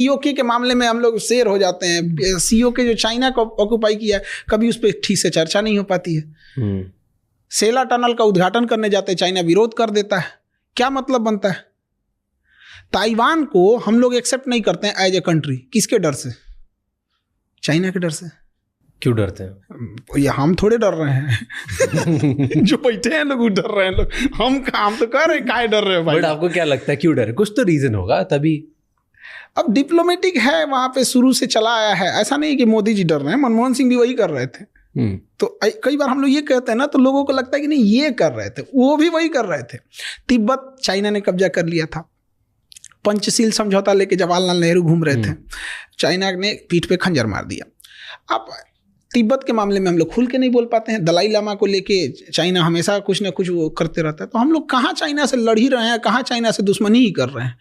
COK के मामले में हम लोग शेर हो जाते हैं। सीओके जो चाइना को ऑक्युपाई किया है, कभी उस पर ठीक से चर्चा नहीं हो पाती है। सेला टनल का उद्घाटन करने जाते हैं, चाइना विरोध कर देता है। क्या मतलब बनता है? ताइवान को हम लोग एक्सेप्ट नहीं करते हैं एज ए कंट्री। किसके डर से? चाइना के डर से। क्यों डरते हैं? ये हम थोड़े डर रहे हैं जो बैठे हैं लोग डर रहे हैं। लोग हम तो कह रहे हैं काहे डर रहे हैं भाई। बट आपको क्या लगता है क्यों डर है? कुछ तो रीजन होगा तभी। अब डिप्लोमेटिक है, वहां पे शुरू से चला आया है। ऐसा नहीं कि मोदी जी डर रहे हैं, मनमोहन सिंह भी वही कर रहे थे। तो कई बार हम लोग ये कहते हैं ना, तो लोगों को लगता है कि नहीं ये कर रहे थे, वो भी वही कर रहे थे। तिब्बत चाइना ने कब्जा कर लिया था। पंचशील समझौता लेके जवाहरलाल नेहरू घूम रहे थे, चाइना ने पीठ पे खंजर मार दिया। अब तिब्बत के मामले में हम लोग खुल के नहीं बोल पाते हैं। दलाई लामा को लेके चाइना हमेशा कुछ ना कुछ वो करते रहता है। तो हम लोग कहाँ चाइना से लड़ ही रहे हैं, कहाँ चाइना से दुश्मनी ही कर रहे हैं।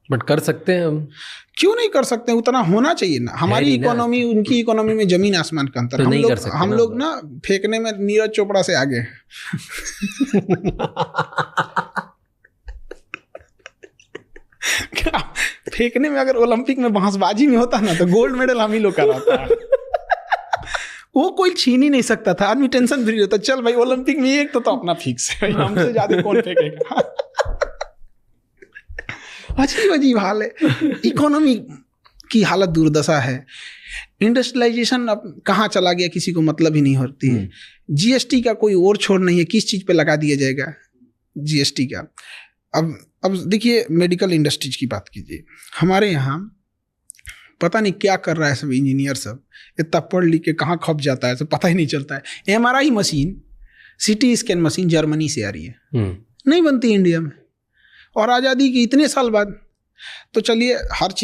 बट कर सकते हैं हम। क्यों नहीं कर सकते? उतना होना चाहिए ना। हमारी इकोनॉमी उनकी इकोनॉमी में जमीन आसमान का अंतर। तो हम लोग ना फेंकने में नीरज चोपड़ा से आगे हैं। क्या फेंकने में अगर ओलंपिक में बांसबाजी में होता ना तो गोल्ड मेडल हम ही लोग का रहता है। वो कोई छीन ही नहीं सकता था। आदमी टेंशन फ्री रहता, चल भाई ओलंपिक में एक तो अपना फिक्स है, हमसे ज्यादा कौन फेंकेगा। अजीब अजीब हाल है। इकोनॉमी की हालत दुर्दशा है। इंडस्ट्रियलाइजेशन अब कहाँ चला गया किसी को मतलब ही नहीं होती है। जीएसटी का कोई और छोर नहीं है, किस चीज पे लगा दिया जाएगा जीएसटी का। अब देखिए मेडिकल इंडस्ट्रीज की बात कीजिए। हमारे यहाँ पता नहीं क्या कर रहा है सब इंजीनियर सब, इतना पढ़ लिख के कहाँ खप जाता है सब पता ही नहीं चलता है। MRI machine, CT scan machine Germany से आ रही है, नहीं बनती इंडिया में, और आज़ादी की इतने साल बाद। तो चलिए हर चीज़